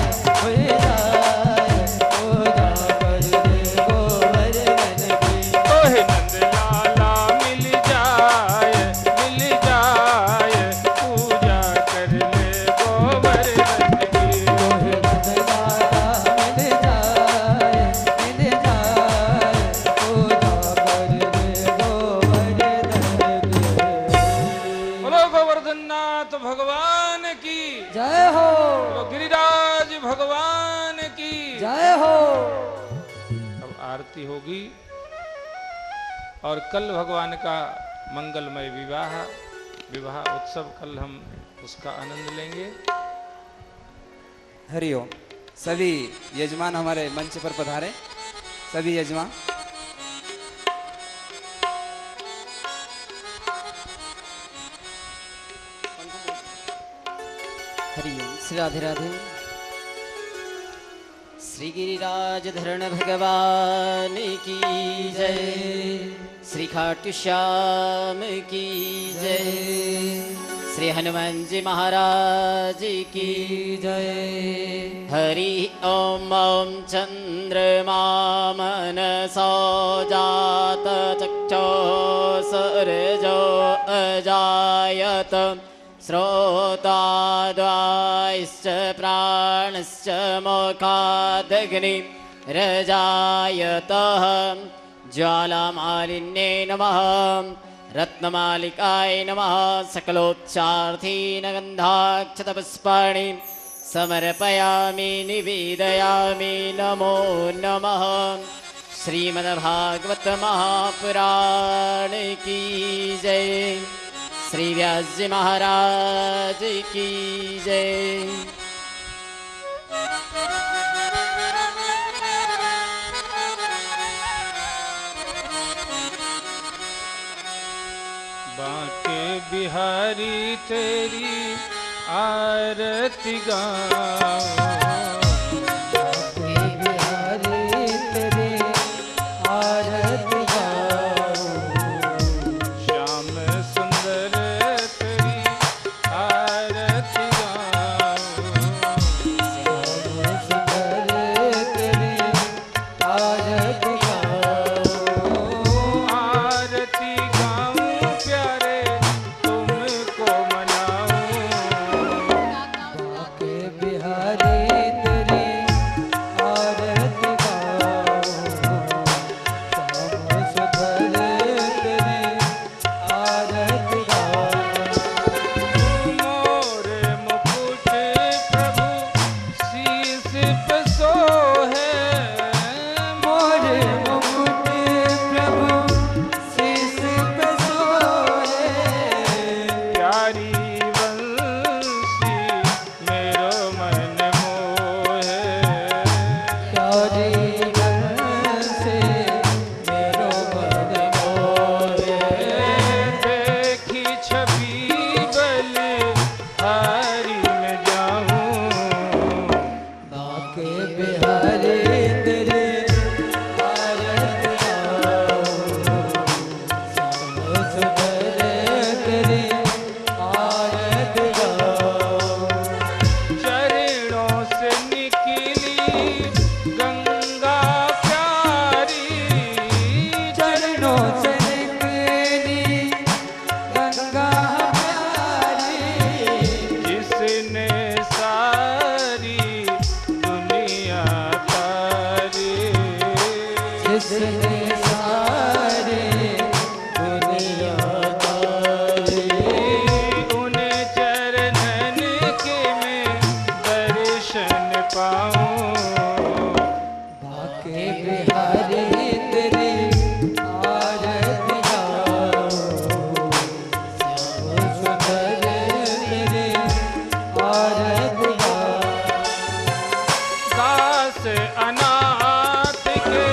पूजा कर दे गोवर्धन की। ओहे नंद लाला मिल जाए पूजा कर ले गोवर्धन की। तोहे नंद लाला मिल जाए पूजा कर दे गोवर्धन की। बोलो गोवर्धननाथ भगवान की। जय हो बोलो गिरिराज भगवान की। जय हो। अब आरती होगी और कल भगवान का मंगलमय विवाह उत्सव कल हम उसका आनंद लेंगे। हरिओम। सभी यजमान हमारे मंच पर पधारे। सभी यजमान हरिओम। श्री राधे राधे। श्री गिरिराज धरण भगवान की जय। श्री खाटू श्याम की जय। श्री हनुमान जी महाराज की जय। हरि ओम ओम चंद्रमा मनसो जात चक्षो सूरजो अजायत श्रोताद्वाश्च प्राणश्च मुखादग्नि रजायतः ज्वालामालिन्ये नमः रत्नमालिकाय नमः सकलोच्चार्थीन गन्धाक्षतपुष्पाणि समर्पयामि निवेदयामि नमो नमः। श्रीमद्भागवत महापुराण की जय। श्री व्यास जी महाराज की जय। बांके बिहारी तेरी आरती गाऊं। बिहारी तेरी आरती गाऊं। श्याम सुंदर तेरी आरती गाऊं। श्याम सुंदर तेरी आरती गाऊं। आरती गाऊं प्यारे तुमको मनाऊं। बांके बिहारी तेरी सुंदर तेरी आरत गाऊं। चरणों से निकली गंगा प्यारी, चरणों से निकली गंगा प्यारी, जिसने सारी दुनिया तारी, जिसने सारी दुनिया तारी। उन चरणन के मैं दर्शन पाऊं। बाके बिहारी तेरी आरत गाऊं। श्याम सुंदर तेरी आरत गाऊं। दास अनाथ के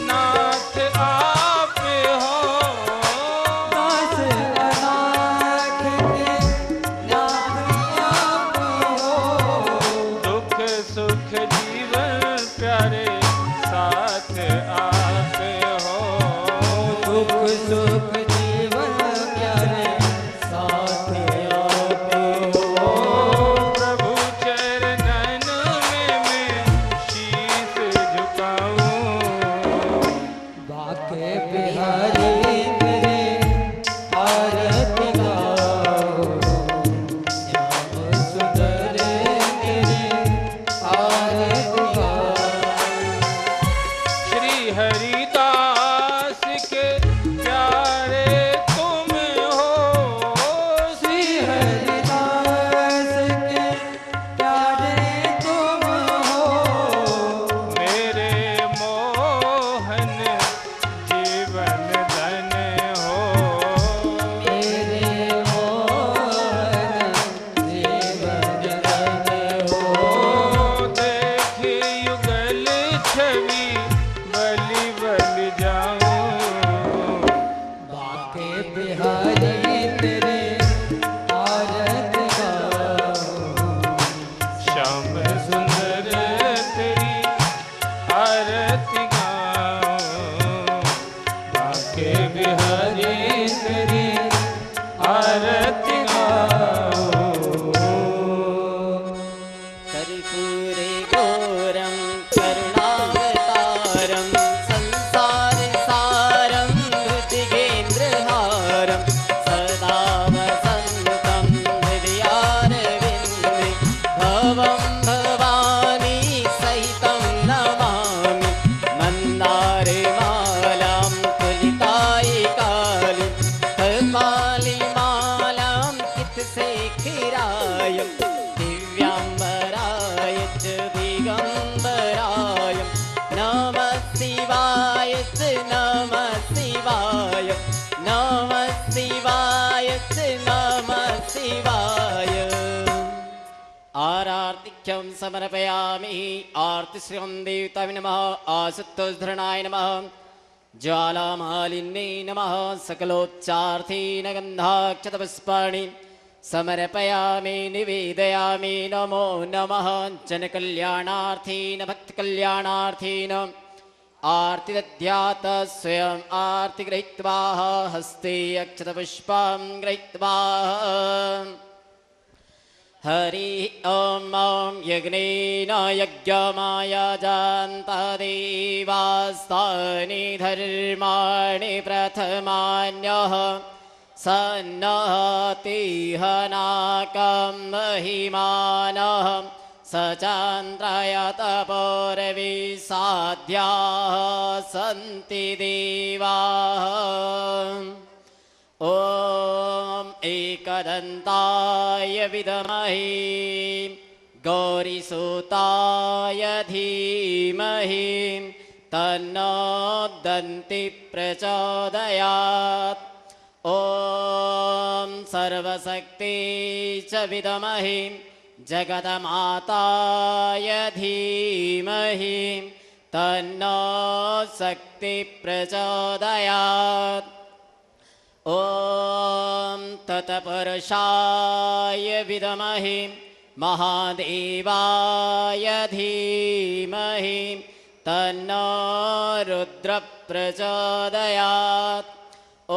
नाथ आप हो, दास अनाथ के नाथ आप हो। दुख सुख जीवन प्यारे साथ आप हो। दुख सुख जीवन प्यारे साथ आप हो। प्रभु चरणन में मैं शीश झुकाऊं। बाके बिहारी तेरी आरत गाऊं। श्याम सुंदर तेरी आरत गाऊं। श्री हरिदास के प्यारे तुम हो, श्री हरिदास के प्यारे तुम हो। मेरे मोहन जीवन धन हो। मेरे मोहन जीवन धन हो। देखे युगल छवि बलि बलि जाऊं। बाके बिहारी तेरी आरत गाऊं। श्याम सुंदर तेरी आरती गाऊं। बाके बिहारी तेरी आरती गाऊं। कर्पूरे घोरं करुणावतारं संसारसारं भुजगेन्द्रहारं सदा वसन्तं हृदयारविन्दे भवं भवानी सहितं नमामि। मन्दारमालां तुलितायिकालिं कपालिमालां कितशेखराय दिव्याम्बराय च दिगम्बराय नमः शिवाय च नमः शिवाय नमः शिवाय च नमः शिवाय। आरार्तिक्यं समर्पयामि। आर्तिश्रियं देवताय नमः। आसुतोषधरणाय नमः। ज्वालामालिन्ये नमः। सकलोच्चार्थेन गन्धाक्षतपुष्पाणि समर्पयामि निवेदयामि। नमो नमः जनकल्याणार्थेन भक्तकल्याणार्थेन। आर्तिदध्यात स्वयं आर्ति गृहीत्वा हस्ते अक्षतपुष्पं गृहीत्वा हरि ॐ ॐ यज्ञेन यज्ञमायजान्ता देवास्तानि धर्माणि प्रथमान्यः सन्नतिहनाकं महिमानः स चान्द्राय तपोरविसाध्याः सन्ति देवाः। ॐ एकदन्ताय विद्महे गौरीसुताय धीमहि तन्नो दन्ति प्रचोदयात्। ॐ सर्वशक्ति च विद्महे जगन्माताय धीमहि तन्नो शक्ति प्रचोदयात्। ॐ तत्पुरुषाय विद्महे महादेवाय धीमहि तन्नो रुद्र प्रचोदयात्। ॐ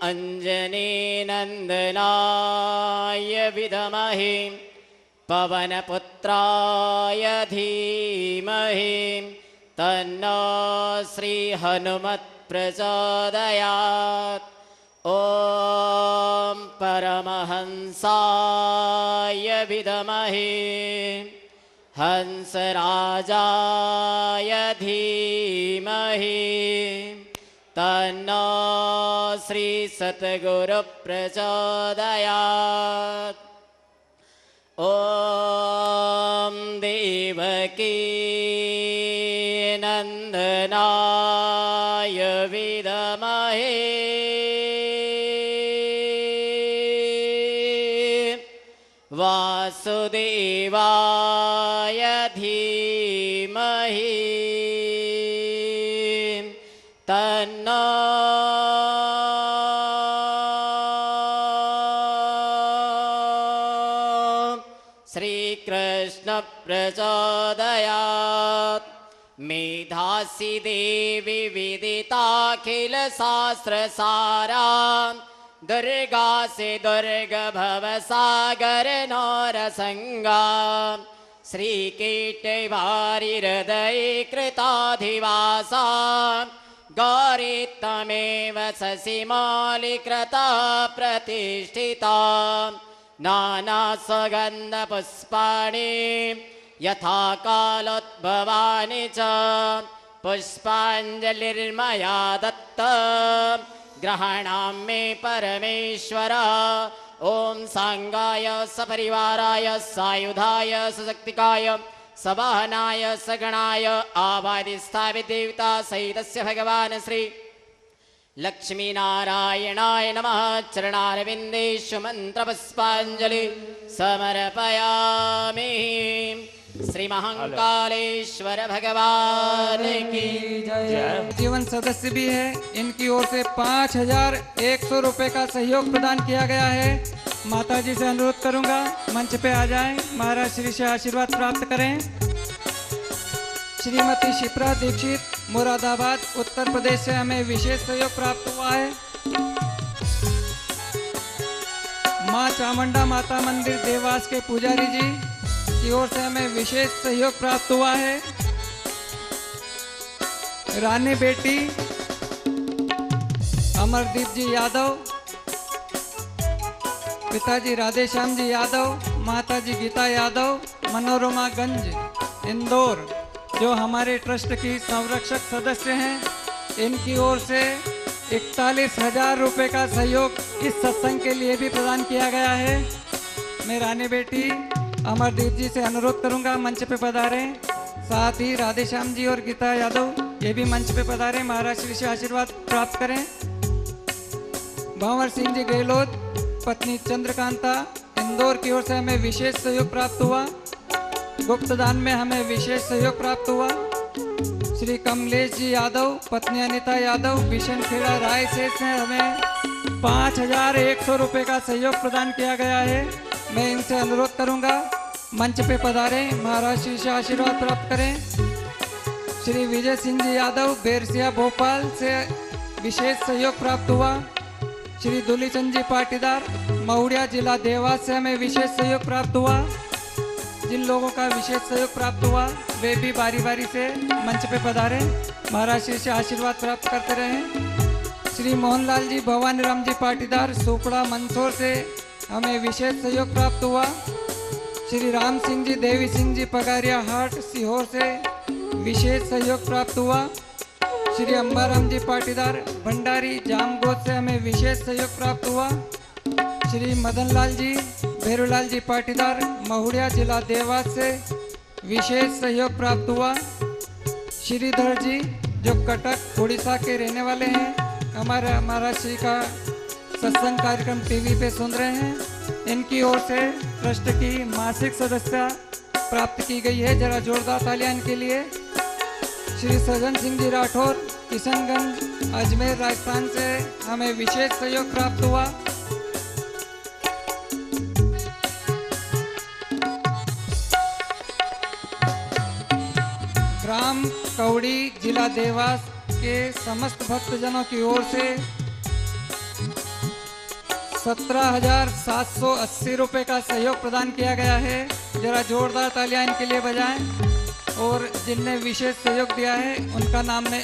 अंजनी नंदनाय विद्महे पवनपुत्राय धीमहि तन्नो श्री हनुमत् प्रचोदयात्। ॐ परमहंसाय विद्महे हंसराजाय धीमहि तन्नो श्री सद्गुरु प्रचोदयात्। ॐ देवकी नंदनाय विद्महे वासुदेवाय धीमहि तन्नो श्रीकृष्ण प्रचोदयात्। मेधासी देवी विदिताखिल शास्त्रसारा दुर्गा से दुर्ग भव सागर नौरसंगा श्रीकीटवारि हृदय कृताधिवासा गौरी तमेव शशिमालिकृता प्रतिष्ठिता नाना सुगंध पुष्पाणि यथा कालोद्भवानि च पुष्पांजलिर्मया दत्त ग्रहणामि परमेश्वर। ओम सांगाय सपरिवाराय सायुधाय सशक्तिकाय सवाहनाय सगणाय आवादिस्थापित देवता सहितस्य भगवान् श्री लक्ष्मी नारायणाय नमः। चरणारविन्देषु मंत्रपुष्पांजलि समर्पयामि। श्री महाकालेश्वर भगवान की जय। जीवन सदस्य भी है, इनकी ओर से 5100 रुपए का सहयोग प्रदान किया गया है। माता जी से अनुरोध करूंगा मंच पे आ जाएं, महाराज श्री से आशीर्वाद प्राप्त करें। श्रीमती शिप्रा दीक्षित मुरादाबाद उत्तर प्रदेश से हमें विशेष सहयोग प्राप्त हुआ है। मां चामुंडा माता मंदिर देवास के पुजारी जी की ओर से हमें विशेष सहयोग प्राप्त हुआ है। रानी बेटी अमरदीप जी यादव, पिताजी राधेश्याम जी यादव, माताजी गीता यादव, मनोरमा गंज इंदौर, जो हमारे ट्रस्ट की संरक्षक सदस्य हैं, इनकी ओर से 41,000 रुपये का सहयोग इस सत्संग के लिए भी प्रदान किया गया है। मैं रानी बेटी अमरदीप जी से अनुरोध करूंगा मंच पे पधारें। साथ ही राधेश्याम जी और गीता यादव ये भी मंच पे पधारें, महाराज श्री से आशीर्वाद प्राप्त करें। भंवर सिंह जी गहलोत पत्नी चंद्रकांता इंदौर की ओर से हमें विशेष सहयोग प्राप्त हुआ। गुप्त दान में हमें विशेष सहयोग प्राप्त हुआ। श्री कमलेश जी यादव पत्नी अनिता यादव बिशनखेड़ा राय से हमें 5100 रुपये का सहयोग प्रदान किया गया है। मैं इनसे अनुरोध करूंगा मंच पे पधारें, महाराज श्री से आशीर्वाद प्राप्त करें। श्री विजय सिंह जी यादव बेरसिया भोपाल से विशेष सहयोग प्राप्त हुआ। श्री दुलीचंद जी पाटीदार महुड़िया जिला देवास से हमें विशेष सहयोग प्राप्त हुआ। जिन लोगों का विशेष सहयोग प्राप्त हुआ वे भी बारी बारी से मंच पे पधारें, महाराज श्री से आशीर्वाद प्राप्त करते रहें। श्री मोहनलाल जी भवानी राम जी पाटीदार सुपड़ा मंदसौर से हमें विशेष सहयोग प्राप्त हुआ। श्री राम सिंह जी देवी सिंह जी पगारिया हाट सीहोर से विशेष सहयोग प्राप्त हुआ। श्री अम्बाराम जी पाटीदार भंडारी जामगोद से हमें विशेष सहयोग प्राप्त हुआ। श्री मदनलाल जी भैरूलाल जी पाटीदार महुड़िया जिला देवास से विशेष सहयोग प्राप्त हुआ। श्रीधर जी जो कटक उड़ीसा के रहने वाले हैं, हमारा महाराज श्री का सत्संग कार्यक्रम टीवी पे सुन रहे हैं, इनकी ओर से ट्रस्ट की मासिक सदस्यता प्राप्त की गई है। जरा जोरदार तालियां इनके लिए। श्री सज्जन सिंह जी राठौर किशनगंज अजमेर राजस्थान से हमें विशेष सहयोग प्राप्त हुआ। ग्राम कौड़ी जिला देवास के समस्त भक्तजनों की ओर से 17,780 रुपये का सहयोग प्रदान किया गया है। जरा जोरदार तालियां इनके लिए बजाएं। और जिनने विशेष सहयोग दिया है उनका नाम मैं